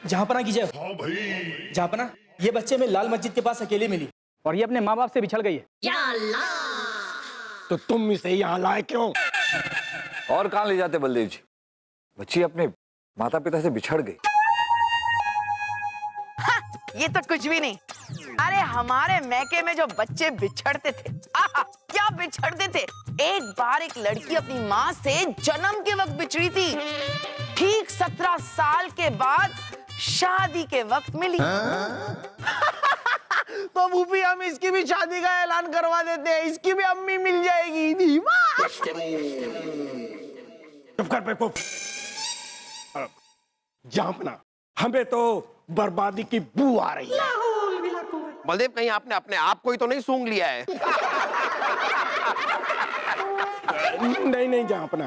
जहाँपना की जय। हाँ भाई। जहाँपना, ये बच्चे में लाल मस्जिद के पास अकेले मिली और ये अपने माँ बाप से बिछड़ गई है। तो तुम इसे यहाँ लाए क्यों? और कहाँ ले जाते बलदेव जी? बच्ची अपने माता पिता से बिछड़ गई। ये तो कुछ भी नहीं। अरे हमारे मैके में जो बच्चे बिछड़ते थे, आहा, क्या बिछड़ते थे। एक बार एक लड़की अपनी माँ से जन्म के वक्त बिछड़ी थी। ठीक 17 साल के बाद शादी के वक्त मिली। तो फूफी हम इसकी भी शादी का ऐलान करवा देते हैं, इसकी भी अम्मी मिल जाएगी। चुप कर बेवकूफ। जहाँपना, हमें तो बर्बादी की बू आ रही है। बलदेव, कहीं आपने अपने आप को ही तो नहीं सूंघ लिया है? नहीं जहाँपना,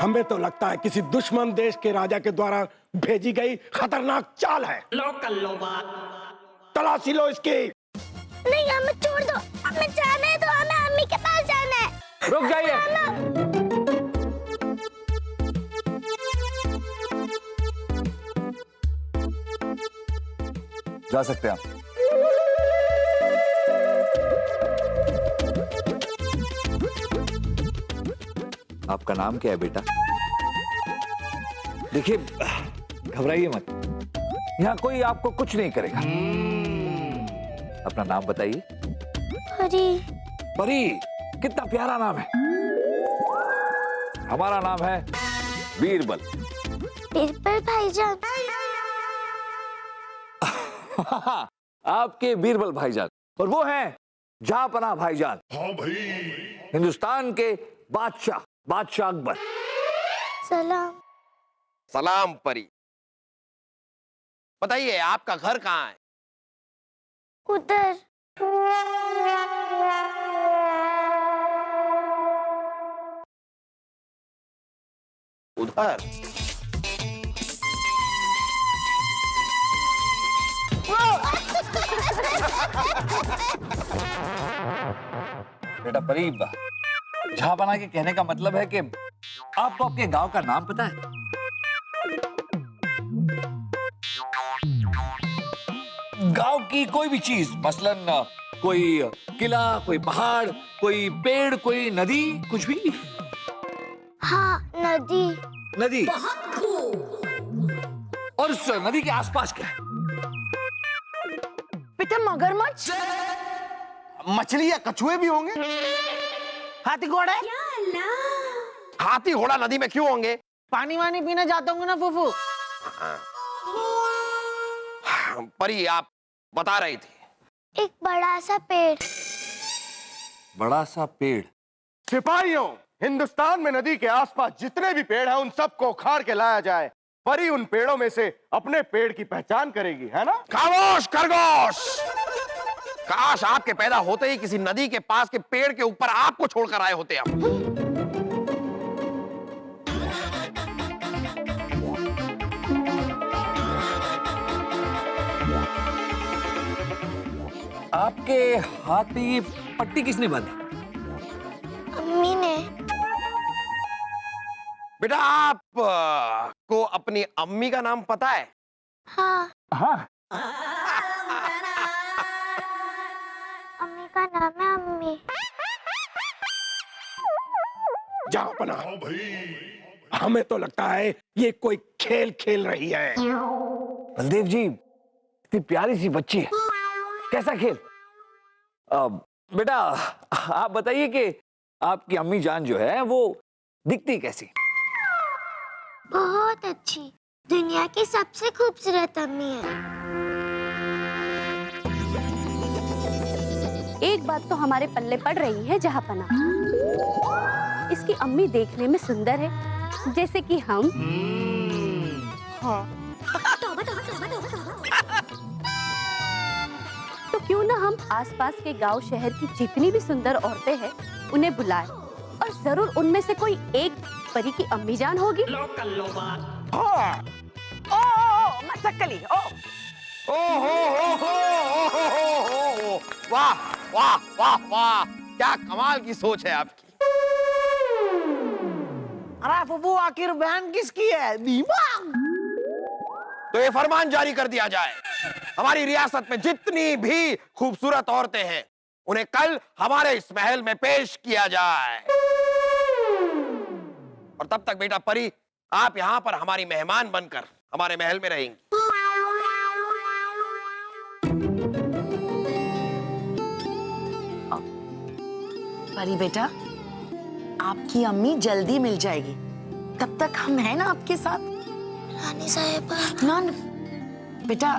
हमें तो लगता है किसी दुश्मन देश के राजा के द्वारा भेजी गई खतरनाक चाल है। तलाशी लो इसकी। नहीं, हमें छोड़ दो, हमें जाने दो, हमें अम्मी के पास जाना है। रुक जाइए। जा सकते हैं आप। आपका नाम क्या है बेटा? देखिए, घबराइए मत, यहाँ कोई आपको कुछ नहीं करेगा। अपना नाम बताइए। परी। परी, कितना प्यारा नाम है। हमारा नाम है बीरबल। बीरबल भाईजान। आपके बीरबल भाईजान, और वो हैं जहाँपना भाईजान। हाँ भाई। हिंदुस्तान के बादशाह अकबर। सलाम। सलाम परी। बताइए, आपका घर कहाँ है? उधर। उधर? बेटा परी, जहाँपना के कहने का मतलब है कि आपको आपके गांव का नाम पता है? गांव की कोई भी चीज, मसलन कोई किला, कोई पहाड़, कोई पेड़, कोई नदी, कुछ भी? हाँ, नदी। नदी? और उस नदी के आसपास क्या है? बेटा मगरमच्छ। मछली या कछुए भी होंगे? हाथी घोड़े। हाथी घोड़ा नदी में क्यों होंगे? पानी वानी पीने जाते होंगे ना फूफू। परी, आप बता रही थी। एक बड़ा सा पेड़। बड़ा सा पेड़? सिपाहियों, हिंदुस्तान में नदी के आसपास जितने भी पेड़ हैं उन सबको उखाड़ के लाया जाए। परी उन पेड़ों में से अपने पेड़ की पहचान करेगी, है ना? खामोश खरगोश! काश आपके पैदा होते ही किसी नदी के पास के पेड़ के ऊपर आपको छोड़कर आए होते हम। आपके हाथ में ये पट्टी किसने बांधी? अम्मी ने। बेटा, आप को अपनी अम्मी का नाम पता है? हाँ। हाँ। अम्मी का नाम है अम्मी। जहाँपना, हमें तो लगता है ये कोई खेल खेल रही है। बलदेव जी, इतनी प्यारी सी बच्ची है, कैसा खेल? बेटा, आप बताइए कि आपकी अम्मी जान जो है वो दिखती कैसी? बहुत अच्छी, दुनिया की सबसे खूबसूरत अम्मी है। एक बात तो हमारे पल्ले पड़ रही है जहाँपना, इसकी अम्मी देखने में सुंदर है, जैसे कि हम। हाँ। तो क्यों ना हम आसपास के गांव शहर की जितनी भी सुंदर औरतें हैं उन्हें बुलाएं, और जरूर उनमें से कोई एक परी की अम्मी जान होगी। हाँ। मसक्कली। वाह वाह वाह वाह, क्या कमाल की सोच है आपकी। अरे फूफू, आखिर बहन किसकी है? दीवान। तो ये फरमान जारी कर दिया जाए, हमारी रियासत में जितनी भी खूबसूरत औरतें हैं उन्हें कल हमारे इस महल में पेश किया जाए। और तब तक बेटा परी, आप यहां पर हमारी मेहमान बनकर हमारे महल में रहेंगी। परी बेटा, आपकी अम्मी जल्दी मिल जाएगी, तब तक हम हैं ना आपके साथ। रानी साहिबा। ना बेटा,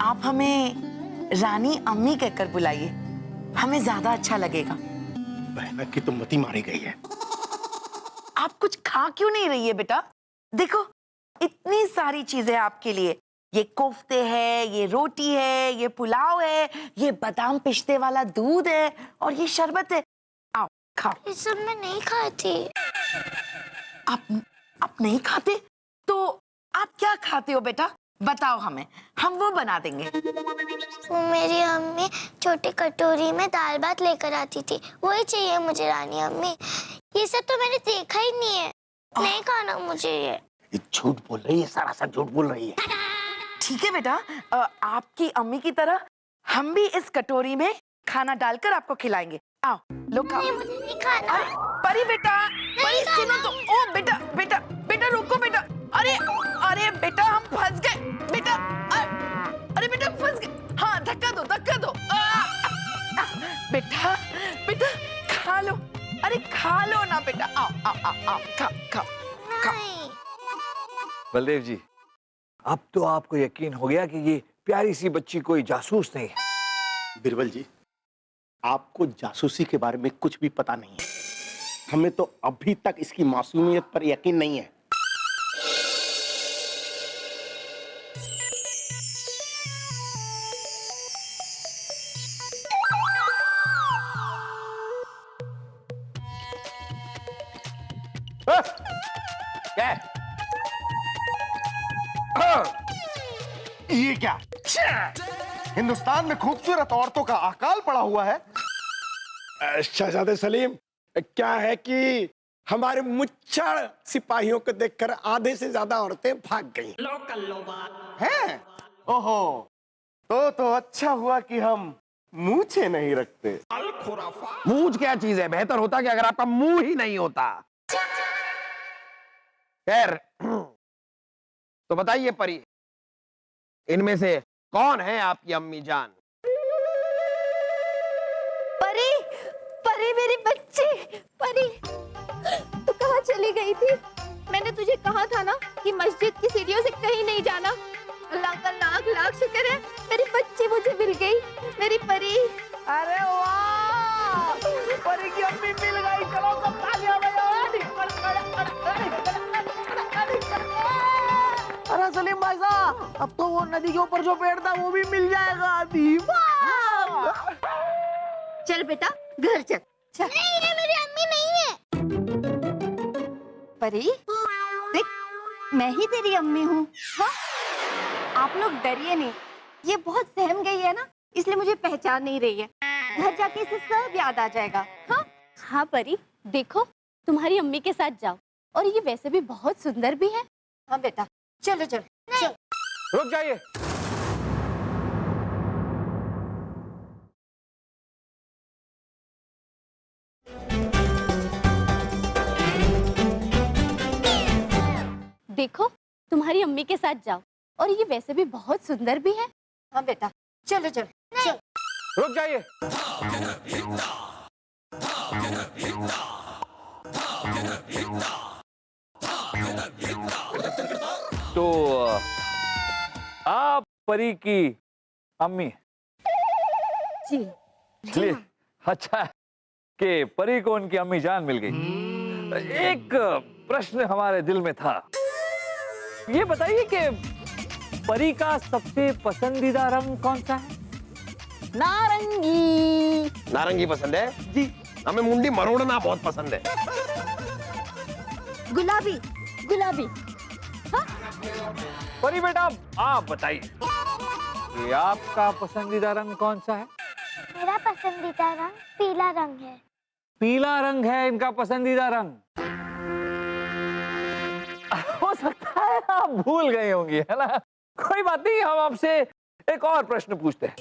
आप हमें रानी अम्मी कहकर बुलाइए, हमें ज्यादा अच्छा लगेगा। बहना की तो मती मारी गई है। आप कुछ खा क्यों नहीं रही है बेटा? देखो, इतनी सारी चीजें आपके लिए, ये कोफ्ते है, ये रोटी है, ये पुलाव है, ये बादाम पिस्ते वाला दूध है और ये शरबत है। आओ खाओ। ये सब मैं नहीं खाती। आप नहीं खाते? तो आप क्या खाते हो बेटा? बताओ हमें, हम वो बना देंगे। वो मेरी अम्मी छोटी कटोरी में दाल भात लेकर आती थी, वही चाहिए मुझे रानी अम्मी। ये सब तो मैंने देखा ही नहीं है, नहीं खाना मुझे ये। झूठ बोल रही है, सरासर झूठ बोल रही है। ठीक है बेटा, आपकी अम्मी की तरह हम भी इस कटोरी में खाना डालकर आपको खिलाएंगे। आओ लो खाओ। नहीं, मुझे नहीं खाना। परी बेटा, परी सुनो तो। ओ बेटा बेटा बेटा रुको बेटा। अरे अरे बेटा, हम फंस गए बेटा। अरे बेटा फंस गए। हाँ, धक्का दो धक्का दो। बेटा बेटा खा लो। अरे खा लो ना बेटा। आओ आओ आओ आओ, खा खा खा। नहीं। बलदेव जी, अब तो आपको यकीन हो गया कि ये प्यारी सी बच्ची कोई जासूस नहीं है। बिरबल जी, आपको जासूसी के बारे में कुछ भी पता नहीं है। हमें तो अभी तक इसकी मासूमियत पर यकीन नहीं है। क्या? ये क्या? हिंदुस्तान में खूबसूरत औरतों का अकाल पड़ा हुआ है। शहजादे सलीम, क्या है कि हमारे मुच्छड़ सिपाहियों को देखकर आधे से ज्यादा औरतें भाग गईं। हैं? ओहो, तो अच्छा हुआ कि हम मूछे नहीं रखते। मूंछ क्या चीज है? बेहतर होता कि अगर आपका मुंह ही नहीं होता। खैर, तो बताइए परी, इनमें से कौन है आपकी अम्मी जान? परी, परी मेरी बच्ची, परी तू कहाँ चली गई थी? मैंने तुझे कहा था ना कि मस्जिद की सीढ़ियों से कहीं नहीं जाना। अल्लाह का लाख लाख शुक्र है, मेरी बच्ची मुझे मिल गई, मेरी परी। अरे वाह, परी की अम्मी मिल गई। चलो सब तालियां बजाओ। अरे सलीम भाई साहब, अब तो वो नदी के ऊपर जो पेड़ था वो भी मिल जाएगा। चल बेटा घर चल, चल। नहीं, ये मेरी अम्मी नहीं है। परी देख, मैं ही तेरी अम्मी हूँ। हाँ? आप लोग डरिए नहीं, ये बहुत सहम गई है ना, इसलिए मुझे पहचान नहीं रही है। घर जाके इसे सब याद आ जाएगा। हाँ हाँ परी, देखो तुम्हारी अम्मी के साथ जाओ, और ये वैसे भी बहुत सुंदर भी है। हाँ बेटा चलो चलो चलो। रुक जाइए। देखो तुम्हारी अम्मी के साथ जाओ, और ये वैसे भी बहुत सुंदर भी है। हाँ बेटा चलो चलो चलो। रुक जाइए। तो आप परी की अम्मी? जी चलिए, अच्छा है कि परी को उनकी अम्मी जान मिल गई। एक प्रश्न हमारे दिल में था, ये बताइए कि परी का सबसे पसंदीदा रंग कौन सा है? नारंगी। नारंगी पसंद है जी? हमें मुंडी मरोड़ना बहुत पसंद है। गुलाबी गुलाबी। परी बेटा, आप बताइए कि आपका पसंदीदा रंग कौन सा है? मेरा पसंदीदा रंग पीला रंग है। पीला रंग है इनका पसंदीदा रंग। हो सकता है आप भूल गए होंगे, है ना? कोई बात नहीं, हम आपसे एक और प्रश्न पूछते हैं।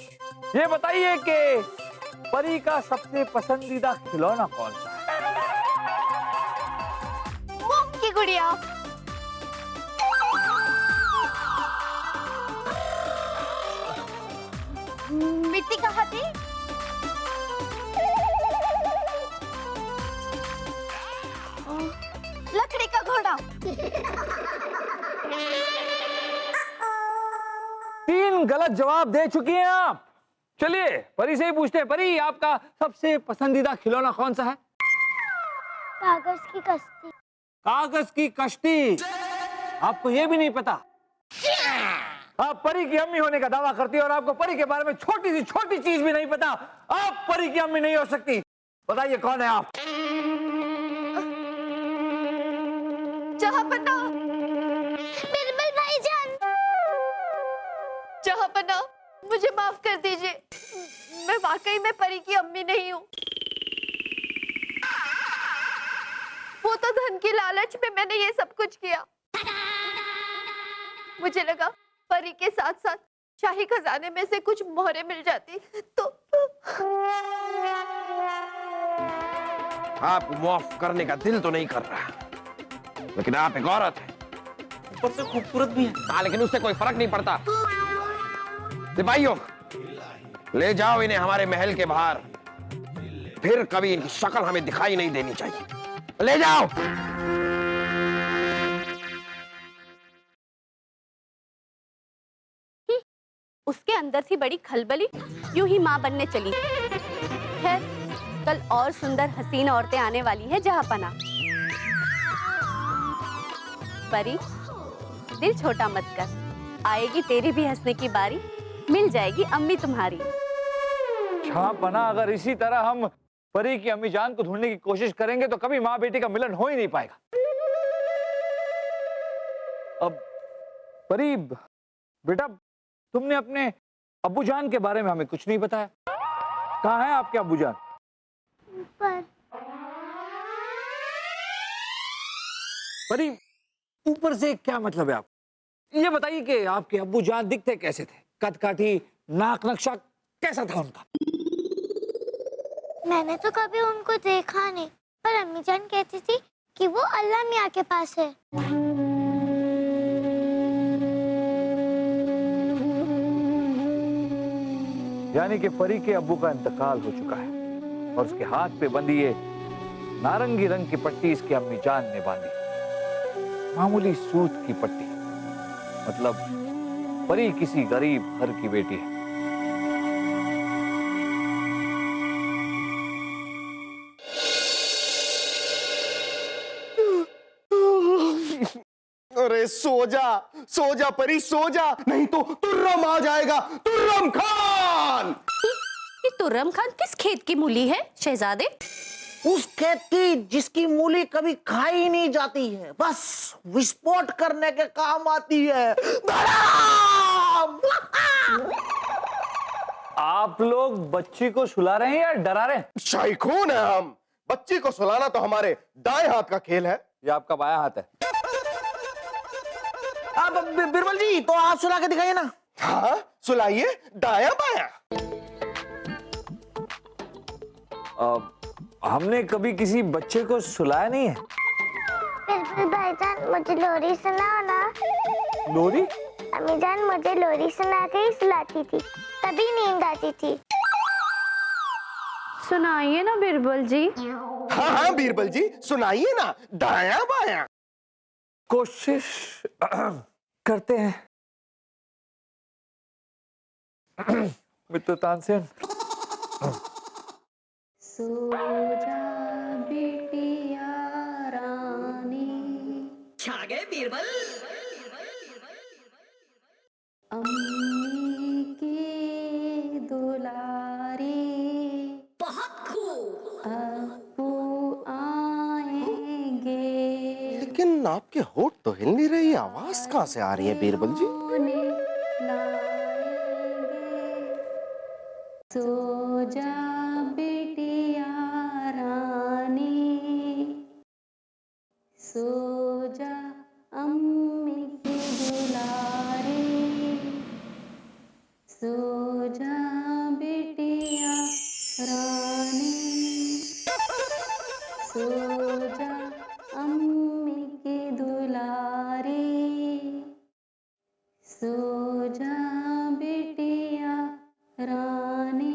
ये बताइए कि परी का सबसे पसंदीदा खिलौना कौन सा है? मोम की गुड़िया। मिट्टी का हाथी। लकड़ी का घोड़ा। 3 गलत जवाब दे चुकी हैं आप। चलिए परी से ही पूछते हैं। परी, आपका सबसे पसंदीदा खिलौना कौन सा है? कागज की कश्ती। कागज की कश्ती। आपको ये भी नहीं पता? आप परी की अम्मी होने का दावा करती है और आपको परी के बारे में छोटी सी छोटी चीज भी नहीं पता। आप परी की अम्मी नहीं हो सकती। बताइए कौन है आप? जहांपना। बिरबल भाईजान। जहांपना, मुझे माफ कर दीजिए, मैं वाकई में परी की अम्मी नहीं हूँ। वो तो धन की लालच में मैंने ये सब कुछ किया। मुझे लगा परी के साथ साथ शाही खजाने में से कुछ मोहरें मिल जाती तो। आपको माफ करने का दिल तो नहीं कर रहा, लेकिन आप एक औरत है, ऊपर से खूबसूरत भी है। हाँ, लेकिन उससे कोई फर्क नहीं पड़ता। सिपाहियों, ले जाओ इन्हें हमारे महल के बाहर, फिर कभी इनकी शक्ल हमें दिखाई नहीं देनी चाहिए। ले जाओ। उसके अंदर थी बड़ी खलबली, यूं ही माँ बनने चली। खैर, कल और सुंदर हसीन औरतें आने वाली हैं जहांपना। परी, दिल छोटा मत कर, आएगी तेरी भी हंसने की बारी, मिल जाएगी अम्मी तुम्हारी। जहांपना, अगर इसी तरह हम परी की अम्मी जान को ढूंढने की कोशिश करेंगे तो कभी माँ बेटी का मिलन हो ही नहीं पाएगा। अब परी बेटा, तुमने अपने अब्बू जान के बारे में हमें कुछ नहीं बताया। कहाँ है आपके अब्बू जान? ऊपर। परी, ऊपर से क्या मतलब है? आप ये बताइए कि आपके अब्बू जान दिखते कैसे थे? कद काठी, नाक नक्शा कैसा था उनका? मैंने तो कभी उनको देखा नहीं, पर अम्मी जान कहती थी कि वो अल्लाह मियाँ के पास है। यानी कि परी के अब्बू का इंतकाल हो चुका है और उसके हाथ पे बंधी ये नारंगी रंग की पट्टी इसकी अम्मी जान ने बांधी। मामूली सूत की पट्टी, मतलब परी किसी गरीब घर की बेटी है। अरे सो जा परी, सो जा, नहीं तो तुर्रम आ जाएगा। तुर्रम खान। ये तुर्रम खान किस खेत की मूली है शहजादे? उस खेत की जिसकी मूली कभी खाई ही नहीं जाती है, बस विस्फोट करने के काम आती है। आप लोग बच्ची को सुला रहे हैं या डरा रहे हैं? शाइखून है हम। बच्ची को सुलाना तो हमारे दाएं हाथ का खेल है। ये आपका बायां हाथ है। अब बिरबल जी, तो आप सुला के दिखाइए ना। हाँ, सुलाइए, दाया बाया। हमने कभी किसी बच्चे को सुलाया नहीं है। बिरबल भाईजान, मुझे लोरी सुनाओ ना। लोरी? अम्मी जान मुझे लोरी सुना के ही सुलाती थी, तभी नींद आती थी। सुनाइए ना बिरबल जी। हाँ हाँ बीरबल जी, सुनाइए ना, दाया बाया। कोशिश करते हैं। मित्र तानसेन। सो जा बिटिया रानी। छा गए बीरबल। अम्मी के दुलारी। बहुत खूब। अब्बू आएंगे। लेकिन आपके होठ तो हिल नहीं रही, आवाज कहाँ से आ रही है बीरबल जी? सो जा बिटिया रानी, सो जा अम्मी की दुलारी। जा बिटिया रानी।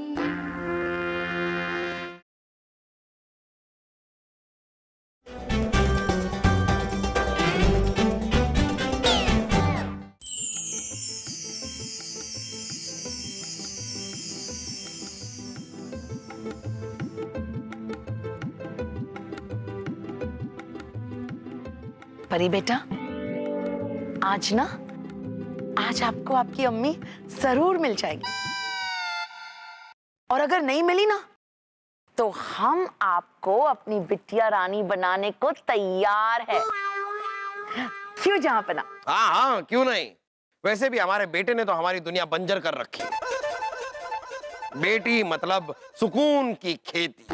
परी बेटा, आज ना, आज आपको आपकी अम्मी जरूर मिल जाएगी, और अगर नहीं मिली ना तो हम आपको अपनी बिटिया रानी बनाने को तैयार है। क्यों जहाँपना? हाँ हाँ, क्यों नहीं। वैसे भी हमारे बेटे ने तो हमारी दुनिया बंजर कर रखी है। बेटी मतलब सुकून की खेती।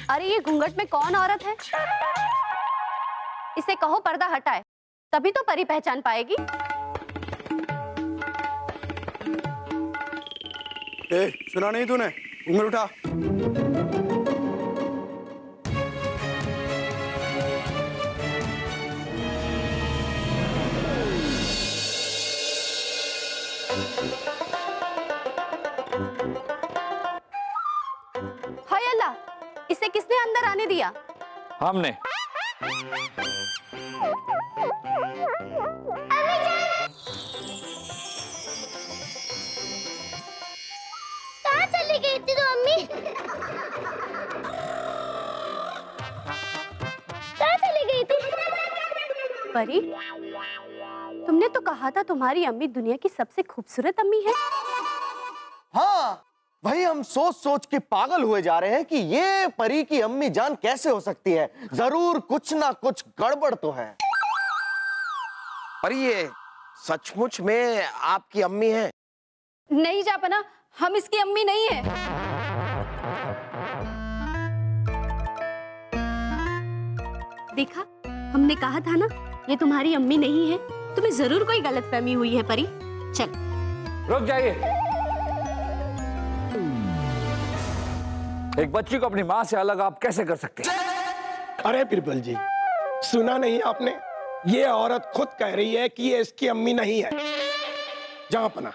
अरे ये घूंघट में कौन औरत है? इसे कहो पर्दा हटाए, तभी तो परी पहचान पाएगी। ए, सुना नहीं तूने? घूंघट उठा। हाय अल्लाह, इसे किसने अंदर आने दिया? हमने। कहाँ चली गई थी तो अम्मी? कहाँ चली गई थी? परी, तुमने तो कहा था तुम्हारी अम्मी दुनिया की सबसे खूबसूरत अम्मी है। हाँ, भाई हम सोच सोच के पागल हुए जा रहे हैं कि ये परी की अम्मी जान कैसे हो सकती है। जरूर कुछ ना कुछ गड़बड़ तो है। पर ये सचमुच में आपकी अम्मी है? नहीं जापना, हम इसकी अम्मी नहीं है। देखा, हमने कहा था ना, ये तुम्हारी अम्मी नहीं है। तुम्हें जरूर कोई गलतफहमी हुई है परी। चल रुक जाइए। एक बच्ची को अपनी मां से अलग आप कैसे कर सकते हैं? अरे बिरबल जी, सुना नहीं आपने? ये औरत खुद कह रही है कि ये इसकी अम्मी नहीं है। जहाँपना,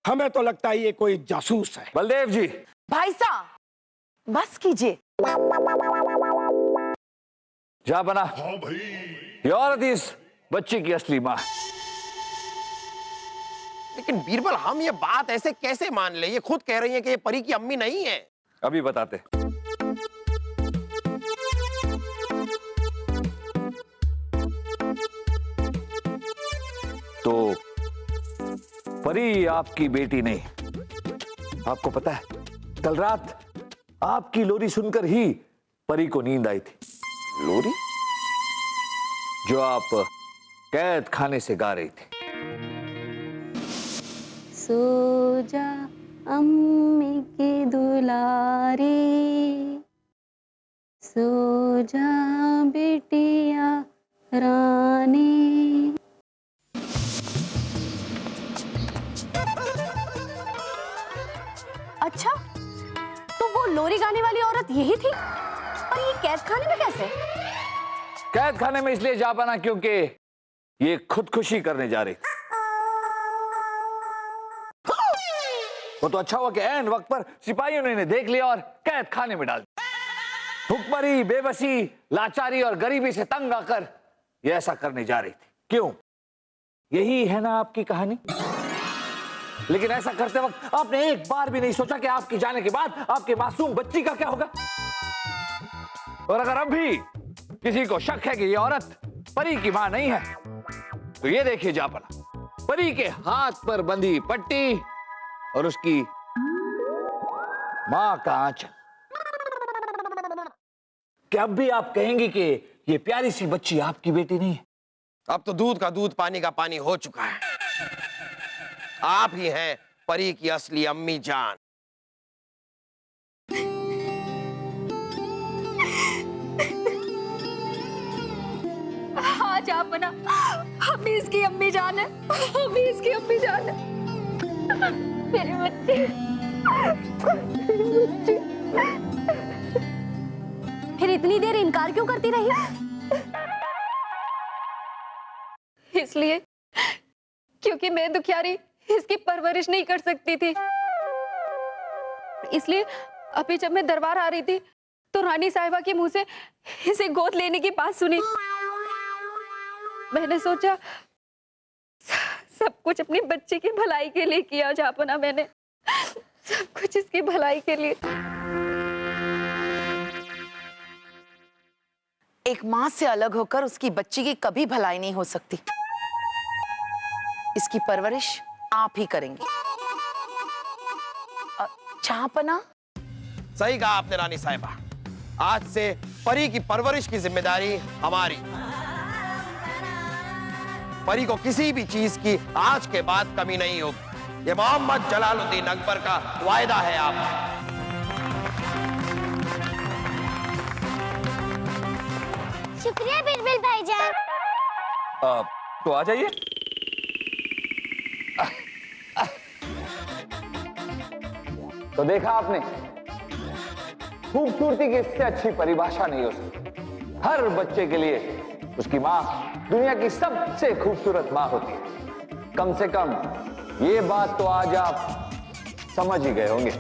हमें तो लगता है ये कोई जासूस है। बलदेव जी। भाई साहब बस कीजिए। जहाँपना, ये औरत इस बच्ची की असली मां है। लेकिन बीरबल, हम ये बात ऐसे कैसे मान ले? ये खुद कह रही है कि ये परी की अम्मी नहीं है। अभी बताते। तो परी आपकी बेटी नहीं। आपको पता है, कल रात आपकी लोरी सुनकर ही परी को नींद आई थी। लोरी? जो आप कैद खाने से गा रही थी। सो जा अम्मी की दुलारी, सो जा बिटिया रानी। अच्छा, तो वो लोरी गाने वाली औरत यही थी? पर ये कैद खाने में कैसे? कैद खाने में इसलिए जा पाना क्योंकि ये खुदकुशी करने जा रही थी। वो तो अच्छा हुआ कि ऐन वक्त पर सिपाहियों ने इन्हें देख लिया और कैद खाने में डाल दिया। भुखमरी, बेबसी, लाचारी और गरीबी से तंग आकर ये ऐसा करने जा रही थी। क्यों? यही है ना आपकी कहानी? लेकिन ऐसा करते वक्त आपने एक बार भी नहीं सोचा कि आपके जाने के बाद आपके मासूम बच्ची का क्या होगा? और अगर अब भी किसी को शक है कि ये औरत परी की मां नहीं है, तो ये देखिए जापना, परी के हाथ पर बंधी पट्टी और उसकी मां का आंचल। क्या अब भी आप कहेंगे कि ये प्यारी सी बच्ची आपकी बेटी नहीं है? अब तो दूध का दूध, पानी का पानी हो चुका है। आप ही हैं परी की असली अम्मी जान। हाँ जापना, हम ही इसकी अम्मी जान है, हम ही इसकी अम्मी जान है। मेरे बच्चे, फिर इतनी देर इनकार क्यों करती रही? इसलिए क्योंकि मैं दुखियारी इसकी परवरिश नहीं कर सकती थी। इसलिए अभी जब मैं दरबार आ रही थी तो रानी साहिबा के मुंह से इसे गोद लेने की बात सुनी। मैंने सोचा सब कुछ अपनी बच्ची की भलाई के लिए किया जापना, मैंने सब कुछ इसकी भलाई के लिए। एक माँ से अलग होकर उसकी बच्ची की कभी भलाई नहीं हो सकती। इसकी परवरिश आप ही करेंगे। जहाँपना, सही कहा आपने रानी साहिबा। आज से परी की परवरिश की जिम्मेदारी हमारी। परी को किसी भी चीज की आज के बाद कमी नहीं होगी। ये मोहम्मद जलालुद्दीन अकबर का वायदा है आप। शुक्रिया बिरबल भाईजान। तो आ जाइए। तो देखा आपने, खूबसूरती की इससे अच्छी परिभाषा नहीं हो सकती। हर बच्चे के लिए उसकी मां दुनिया की सबसे खूबसूरत मां होती है। कम से कम ये बात तो आज आप समझ ही गए होंगे।